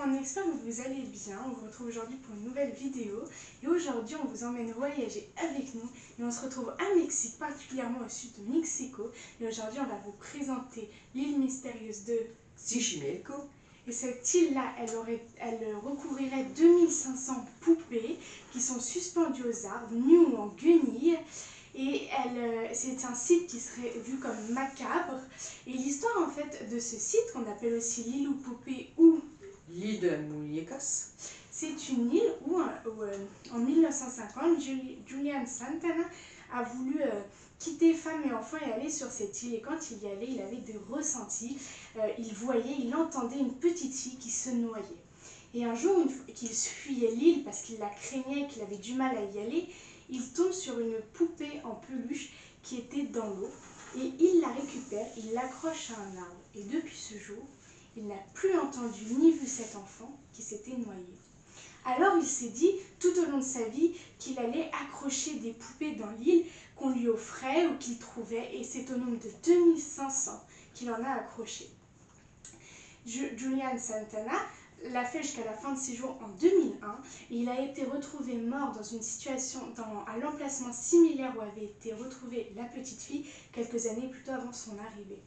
on espère que vous allez bien. On vous retrouve aujourd'hui pour une nouvelle vidéo. Et aujourd'hui, on vous emmène voyager avec nous. Et on se retrouve à Mexique, particulièrement au sud de Mexico. Et aujourd'hui, on va vous présenter l'île mystérieuse de Xochimilco. Et cette île-là, elle recouvrirait 2500 poupées qui sont suspendues aux arbres, nues ou en guenilles. Et c'est un site qui serait vu comme macabre. Et l'histoire en fait de ce site, qu'on appelle aussi l'île aux poupées ou L'île de la Muñecas. c'est une île où en 1950, Julian Santana a voulu quitter femme et enfants et aller sur cette île. Et quand il y allait, il avait des ressentis. Il voyait, il entendait une petite fille qui se noyait. Et un jour, une fois qu'il fuyait l'île parce qu'il la craignait, qu'il avait du mal à y aller, il tombe sur une poupée en peluche qui était dans l'eau. Et il la récupère, il l'accroche à un arbre. Et depuis ce jour, il n'a plus entendu ni vu cet enfant qui s'était noyé. Alors il s'est dit, tout au long de sa vie, qu'il allait accrocher des poupées dans l'île qu'on lui offrait ou qu'il trouvait, et c'est au nombre de 2500 qu'il en a accroché. Julian Santana l'a fait jusqu'à la fin de ses jours en 2001, et il a été retrouvé mort dans une situation à l'emplacement similaire où avait été retrouvée la petite fille quelques années plus tôt avant son arrivée.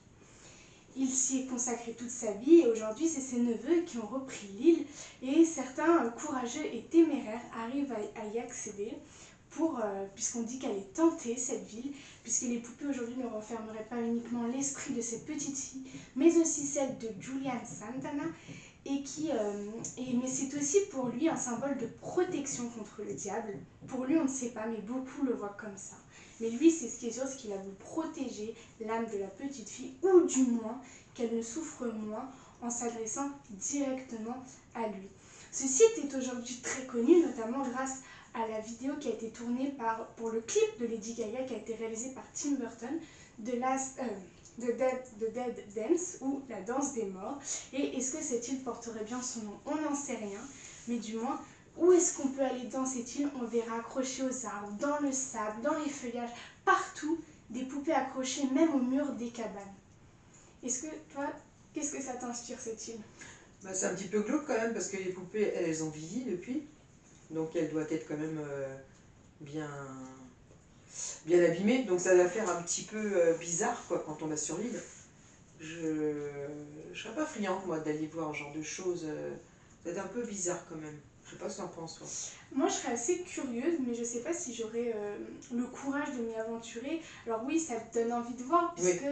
Il s'y est consacré toute sa vie et aujourd'hui c'est ses neveux qui ont repris l'île et certains courageux et téméraires arrivent à y accéder puisqu'on dit qu'elle est tentée cette ville, puisque les poupées aujourd'hui ne renfermeraient pas uniquement l'esprit de cette petite fille mais aussi celle de Julian Santana mais c'est aussi pour lui un symbole de protection contre le diable. Pour lui on ne sait pas mais beaucoup le voient comme ça. Mais lui, c'est ce qui est sûr, c'est qu'il va vous protéger l'âme de la petite fille, ou du moins qu'elle ne souffre moins en s'adressant directement à lui. Ce site est aujourd'hui très connu, notamment grâce à la vidéo qui a été tournée pour le clip de Lady Gaga qui a été réalisé par Tim Burton de Dead Dance ou La danse des morts. Et est-ce que cette île porterait bien son nom? On n'en sait rien, mais du moins, où est-ce qu'on peut aller dans cette île? On verra accrochées aux arbres, dans le sable, dans les feuillages, partout, des poupées accrochées même au mur des cabanes. Est-ce que toi, qu'est-ce que ça t'inspire cette île? C'est un petit peu glauque quand même parce que les poupées, elles ont vieilli depuis. Donc elles doivent être quand même bien, bien abîmées. Donc ça va faire un petit peu bizarre quoi, quand on va sur l'île. Je serais pas friande moi d'aller voir ce genre de choses. Ça va être un peu bizarre quand même. Je sais pas ce que t'en penses toi. Moi, je serais assez curieuse, mais je sais pas si j'aurais le courage de m'y aventurer. Alors oui, ça te donne envie de voir, puisque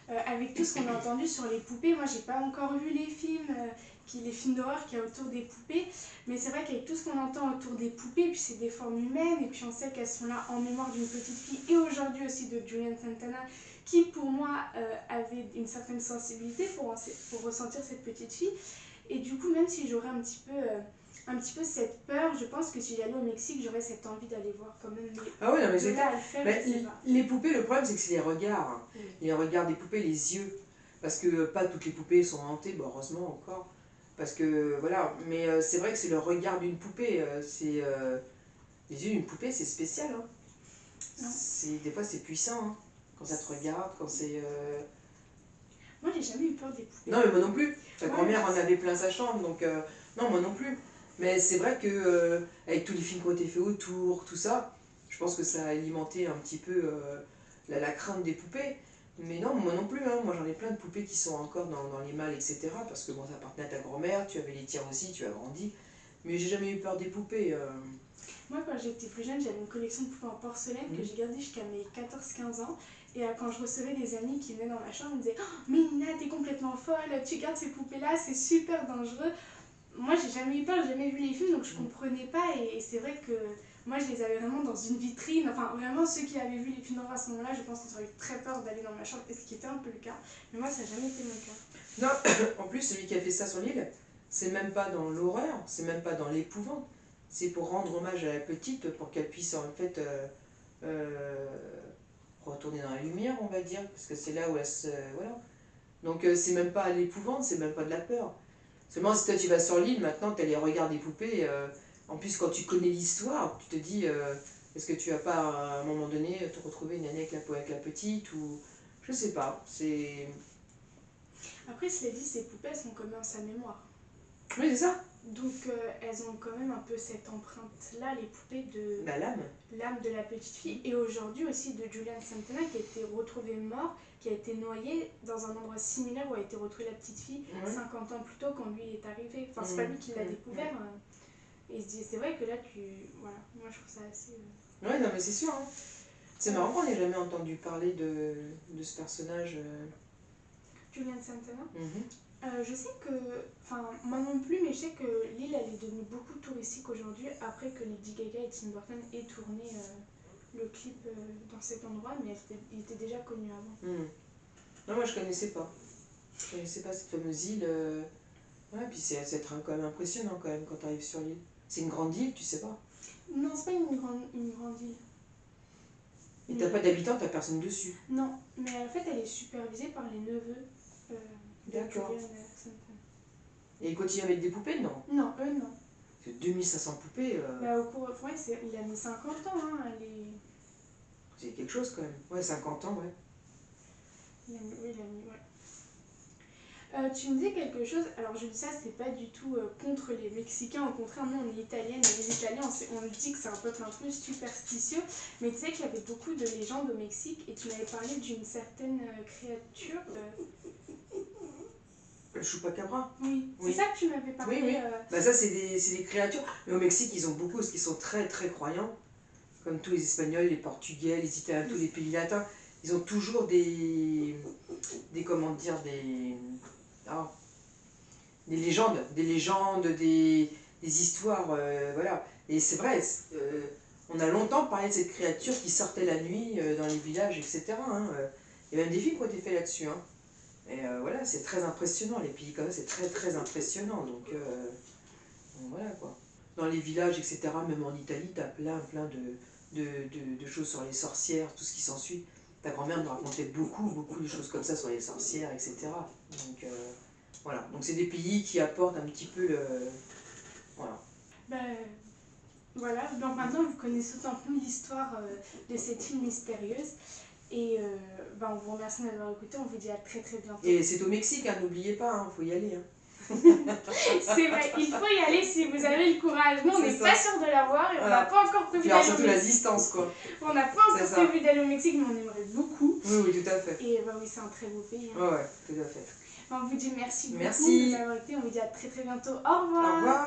avec tout ce qu'on a entendu sur les poupées, moi, j'ai pas encore vu les films d'horreur qu'il y a autour des poupées, mais c'est vrai qu'avec tout ce qu'on entend autour des poupées, puis c'est des formes humaines, et puis on sait qu'elles sont là en mémoire d'une petite fille, et aujourd'hui aussi de Julian Santana, qui pour moi avait une certaine sensibilité pour ressentir cette petite fille. Et du coup, même si j'aurais un petit peu cette peur, je pense que si j'allais au Mexique, j'aurais cette envie d'aller voir quand même. Ah oui, non, mais de là à le faire, je sais pas. les poupées, le problème c'est que c'est les regards. Hein. Oui. Les regards des poupées, les yeux. Parce que pas toutes les poupées sont hantées, bon, heureusement encore. Parce que voilà, mais c'est vrai que c'est le regard d'une poupée. Les yeux d'une poupée, c'est spécial. Hein. Des fois c'est puissant. Hein. Quand ça te regarde, quand c'est. Moi, j'ai jamais eu peur des poupées. Non, mais moi non plus. Ta grand-mère en avait plein sa chambre, donc non, moi non plus. Mais c'est vrai que avec tous les films qui ont été faits autour, tout ça, je pense que ça a alimenté un petit peu la crainte des poupées. Mais non, moi non plus. Hein. Moi j'en ai plein de poupées qui sont encore dans les malles, etc. Parce que bon, ça appartenait à ta grand-mère, tu avais les tiens aussi, tu as grandi. Mais j'ai jamais eu peur des poupées. Moi, quand j'étais plus jeune, j'avais une collection de poupées en porcelaine que j'ai gardée jusqu'à mes 14-15 ans. Et quand je recevais des amis qui venaient dans ma chambre, ils me disaient « Oh, mais Nina, t'es complètement folle, tu gardes ces poupées-là, c'est super dangereux !» Moi, j'ai jamais eu peur, j'ai jamais vu les films, donc je comprenais pas. Et c'est vrai que moi, je les avais vraiment dans une vitrine. Enfin, vraiment, ceux qui avaient vu les films d'horreur à ce moment-là, je pense qu'ils auraient eu très peur d'aller dans ma chambre, ce qui était un peu le cas. Mais moi, ça n'a jamais été mon cas. Non, en plus, celui qui a fait ça sur l'île, c'est même pas dans l'horreur, c'est même pas dans l'épouvante. C'est pour rendre hommage à la petite, pour qu'elle puisse en fait retourner dans la lumière, on va dire, parce que c'est là où elle se. Voilà. Donc c'est même pas l'épouvante, c'est même pas de la peur. Seulement si toi tu vas sur l'île, maintenant tu as les regards des poupées, en plus quand tu connais l'histoire, tu te dis est-ce que tu vas pas à un moment donné te retrouver une année avec la petite ou. Je sais pas, c'est. Après, cela dit, ces poupées, elles sont comme dans sa mémoire. Oui, c'est ça. Donc elles ont quand même un peu cette empreinte-là, les poupées de Bah, l'âme. l'âme de la petite fille. Et aujourd'hui aussi de Julian Santana qui a été retrouvé mort, qui a été noyé dans un endroit similaire où a été retrouvée la petite fille Ouais. 50 ans plus tôt quand lui est arrivé. Enfin, c'est pas lui qui l'a découvert. Et c'est vrai que là, voilà, moi je trouve ça assez... Ouais, non, mais c'est sûr. Hein. C'est marrant qu'on n'ait jamais entendu parler de ce personnage. Julian Santana. Mhm. Je sais que, enfin moi non plus, mais je sais que l'île elle est devenue beaucoup touristique aujourd'hui après que Lady Gaga et Tim Burton aient tourné le clip dans cet endroit, mais il était déjà connu avant. Non, moi je connaissais pas. Je connaissais pas cette fameuse île. Ouais, puis c'est quand même impressionnant quand même quand tu arrives sur l'île. C'est une grande île, tu sais pas. Non, c'est pas une grande île. Et t'as pas d'habitants, t'as personne dessus. Non, mais en fait elle est supervisée par les neveux de D'accord. Julian Santana. Et il continue avec des poupées, non? Non, eux non. Parce que 2500 poupées, Bah, au cours, ouais, il a mis 50 ans, hein, c'est quelque chose quand même. Ouais, 50 ans, ouais. oui, il a mis, ouais. Tu me disais quelque chose, alors je dis ça, c'est pas du tout contre les Mexicains, au contraire, nous on est italiennes et les Italiens, on le dit que c'est un peuple un peu superstitieux, mais tu sais qu'il y avait beaucoup de légendes au Mexique et tu m'avais parlé d'une certaine créature. Le chupacabra. Oui, c'est Oui. ça que tu m'avais parlé. Oui, oui. Bah ça, c'est des créatures. Mais au Mexique, ils ont beaucoup, parce qu'ils sont très, très croyants. Comme tous les Espagnols, les Portugais, les Italiens, tous les pays latins. Ils ont toujours comment dire, ah, des légendes, des histoires, voilà. Et c'est vrai, on a longtemps parlé de cette créature qui sortait la nuit dans les villages, etc. Hein. Il y a même des films qui ont été faits là-dessus. Hein. Et voilà, c'est très impressionnant, les pays comme ça, c'est très très impressionnant. Donc voilà quoi. Dans les villages, etc., même en Italie, t'as plein de choses sur les sorcières, tout ce qui s'ensuit. Ta grand-mère me racontait beaucoup de choses comme ça sur les sorcières, etc. Donc voilà, donc c'est des pays qui apportent un petit peu le... Voilà. Voilà, donc maintenant vous connaissez autant que nous l'histoire de cette île mystérieuse. Et on vous remercie de m'avoir écouté, on vous dit à très très bientôt. Et c'est au Mexique, hein, n'oubliez pas, hein, faut y aller. Hein. C'est vrai, il faut y aller si vous avez le courage. Nous, on n'est pas sûr de l'avoir et on n'a pas encore prévu d'aller au surtout Mexique. la distance, quoi. On n'a pas encore prévu d'aller au Mexique, mais on aimerait beaucoup. Oui, tout à fait. Et oui, c'est un très beau pays. Hein. Ouais, tout à fait. On vous dit merci beaucoup de nous avoir écoutés, on vous dit à très très bientôt. Au revoir. Au revoir.